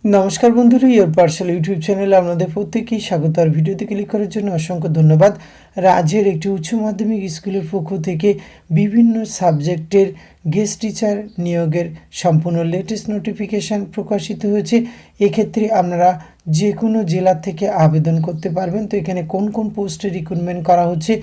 নমস্কার বন্ধুরা, your parcel YouTube চ্যানেলে আপনাদের প্রত্যেকেই স্বাগত। আর ভিডিওতে ক্লিক করার জন্য অসংখ্য ধন্যবাদ। রাজ্যের একটি উচ্চ মাধ্যমিক স্কুলের পক্ষ থেকে বিভিন্ন সাবজেক্টের গেস্ট টিচার নিয়োগের সম্পূর্ণ লেটেস্ট নোটিফিকেশান প্রকাশিত হয়েছে। এক্ষেত্রে আপনারা যে কোনো জেলা থেকে আবেদন করতে পারবেন। তো এখানে কোন কোন পোস্টে রিক্রুটমেন্ট করা হচ্ছে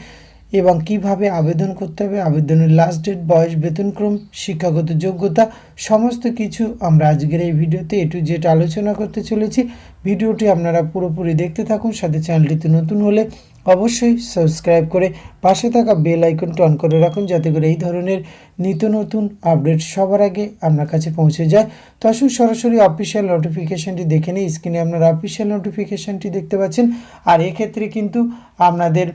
এবং কিভাবে আবেদন করতে হবে, আবেদনের লাস্ট ডেট, বয়স, বেতনক্রম, শিক্ষাগত যোগ্যতা সমস্ত কিছু আমরা আজকের এই ভিডিওতে A to Z আলোচনা করতে চলেছি। ভিডিওটি আপনারা পুরোপুরি দেখতে থাকুন। সাথে চ্যানেলটিতে নতুন হলে অবশ্যই সাবস্ক্রাইব করে পাশে থাকা বেল আইকনটি অন করে রাখুন, যাতে করে এই ধরনের নিত্য নতুন আপডেট সবার আগে আপনার কাছে পৌঁছে যায়। তো আসুন সরাসরি অফিসিয়াল নোটিফিকেশানটি দেখে নিই। স্ক্রিনে আপনারা অফিসিয়াল নোটিফিকেশানটি দেখতে পাচ্ছেন। আর এক্ষেত্রে কিন্তু আপনাদের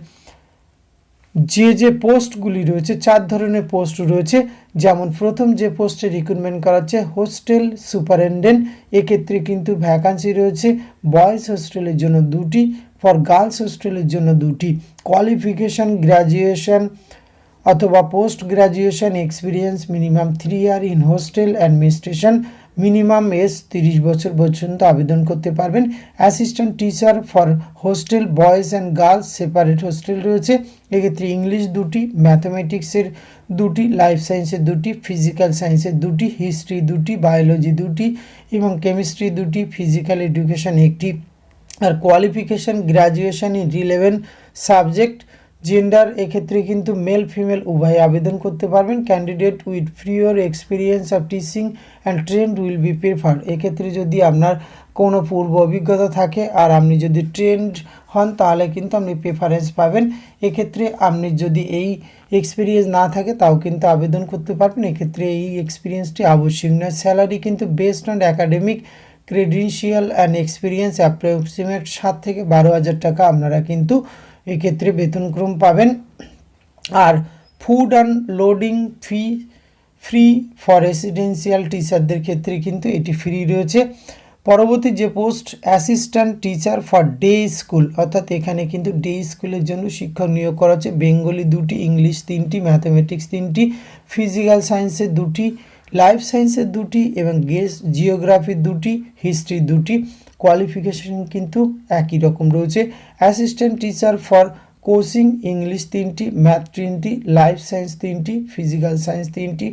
যে পোস্টগুলি রয়েছে, 4 ধরনের পোস্ট রয়েছে। যেমন প্রথম যে পোস্টে রিক্রুটমেন্ট করা হচ্ছে হোস্টেল সুপারিনটেন্ডেন্ট, এক্ষেত্রে কিন্তু ভ্যাকান্সি রয়েছে বয়েজ হোস্টেলের জন্য 2টি, ফর গার্লস হোস্টেলের জন্য 2টি। কোয়ালিফিকেশান গ্র্যাজুয়েশন অথবা post graduation experience minimum 3 year in hostel administration, minimum age 30 বছর পর্যন্ত আবেদন করতে পারবেন। Assistant teacher for hostel boys and girls separate hostel রয়েছে। এক্ষেত্রে ইংলিশ 2টি, ম্যাথামেটিক্সের 2টি, লাইফ সায়েন্সের 2টি, ফিজিক্যাল সায়েন্সের 2টি, হিস্ট্রি 2টি, বায়োলজি 2টি এবং কেমিস্ট্রি 2টি, ফিজিক্যাল এডুকেশন 1টি। আর qualification graduation in relevant subject. Gender এক্ষেত্রে কিন্তু মেল ফিমেল উভয় আবেদন করতে পারবেন। Candidate with prior experience of teaching and trained will be preferred. এক্ষেত্রে যদি আপনার কোনো পূর্ব অভিজ্ঞতা থাকে আর আপনি যদি ট্রেন্ড হন তাহলে কিন্তু আপনি প্রেফারেন্স পাবেন। এক্ষেত্রে আপনি যদি এই এক্সপিরিয়েন্স না থাকে তাও কিন্তু আবেদন করতে পারবেন। এক্ষেত্রে এই এক্সপিরিয়েন্সটি আবশ্যিক নয়। স্যালারি কিন্তু based on academic credential and experience approximate 7 থেকে 12,000 টাকা আপনারা কিন্তু এক্ষেত্রে বেতনক্রম পাবেন। আর food and lodging free for residential টিচারদের ক্ষেত্রে কিন্তু এটি ফ্রি রয়েছে। পরবর্তী যে post assistant teacher for day school, অর্থাৎ এখানে কিন্তু ডে স্কুলের জন্য শিক্ষক নিয়োগ করা হচ্ছে। বেঙ্গলি 2টি, ইংলিশ 3টি, ম্যাথামেটিক্স 3টি, ফিজিক্যাল সায়েন্সের 2টি, লাইফ সায়েন্সের 2টি এবং জিওগ্রাফি 2টি, হিস্ট্রি 2টি। কোয়ালিফিকেশান কিন্তু একই রকম রয়েছে। Assistant teacher for coaching, English 3টি, ম্যাথ 3টি, লাইফ সায়েন্স 3টি, ফিজিক্যাল সায়েন্স 3টি,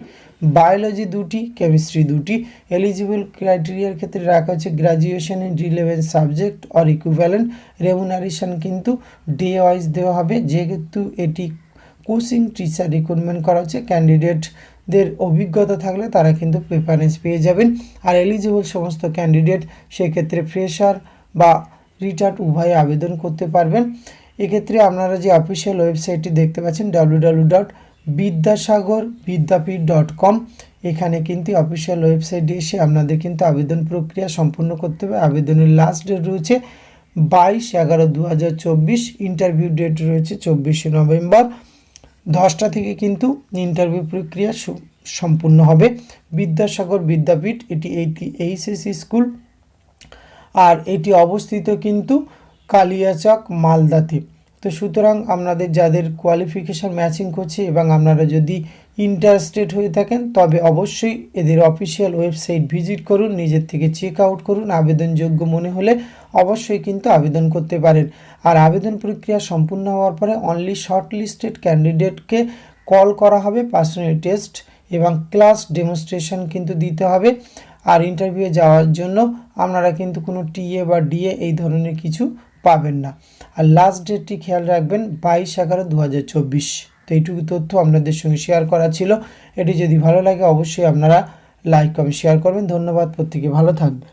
বায়োলজি 2টি, কেমিস্ট্রি 2টি। এলিজিবল ক্রাইটেরিয়ার ক্ষেত্রে রাখা হচ্ছে graduation in relevant subject or equivalent. Remuneration কিন্তু ডে ওয়াইজ দেওয়া হবে, যেহেতু এটি কোচিং টিচার রিক্রুটমেন্ট করা হচ্ছে। ক্যান্ডিডেটদের অভিজ্ঞতা থাকলে তারা কিন্তু প্রেফারেন্স পেয়ে যাবেন। আর এলিজিবল সমস্ত ক্যান্ডিডেট সেক্ষেত্রে ফ্রেশার বা রিটায়ার্ড উভয়ে আবেদন করতে পারবেন। এক্ষেত্রে আপনারা যে অফিসিয়াল ওয়েবসাইটটি দেখতে পাচ্ছেন www.vidyasagarvidyapit.com, এখানে কিন্তু অফিসিয়াল ওয়েবসাইটে এসে আপনাদের কিন্তু আবেদন প্রক্রিয়া সম্পূর্ণ করতে হবে। আবেদনের লাস্ট ডেট রয়েছে 22/11/2024। ইন্টারভিউ ডেট রয়েছে 24শে নভেম্বর। 10টা থেকে কিন্তু ইন্টারভিউ প্রক্রিয়া সম্পূর্ণ হবে। বিদ্যাসাগর বিদ্যাপীঠ, এটি এইচএসসি স্কুল, আর এটি অবস্থিত কিন্তু কালিয়াচক, মালদাতে। তো সুতরাং আপনাদের যাদের কোয়ালিফিকেশান ম্যাচিং করছে এবং আপনারা যদি ইন্টারেস্টেড হয়ে থাকেন তবে অবশ্যই এদের অফিসিয়াল ওয়েবসাইট ভিজিট করুন, নিজের থেকে চেক আউট করুন। আবেদনযোগ্য মনে হলে অবশ্যই কিন্তু আবেদন করতে পারেন। আর আবেদন প্রক্রিয়া সম্পূর্ণ হওয়ার পরে অনলি শর্ট লিস্টেড ক্যান্ডিডেটকে কল করা হবে। পার্সোনাল টেস্ট এবং ক্লাস ডেমনস্ট্রেশন কিন্তু দিতে হবে। আর ইন্টারভিউয়ে যাওয়ার জন্য আপনারা কিন্তু কোনো টিএ বা ডিএ এই ধরনের কিছু পাবেন না। আর লাস্ট ডেটটি খেয়াল রাখবেন 22/11/2024। তো এইটুকু তথ্য আপনাদের সঙ্গে শেয়ার করা ছিল। এটি যদি ভালো লাগে অবশ্যই আপনারা লাইক কমেন্ট শেয়ার করবেন। ধন্যবাদ, প্রত্যেকে ভালো থাকবেন।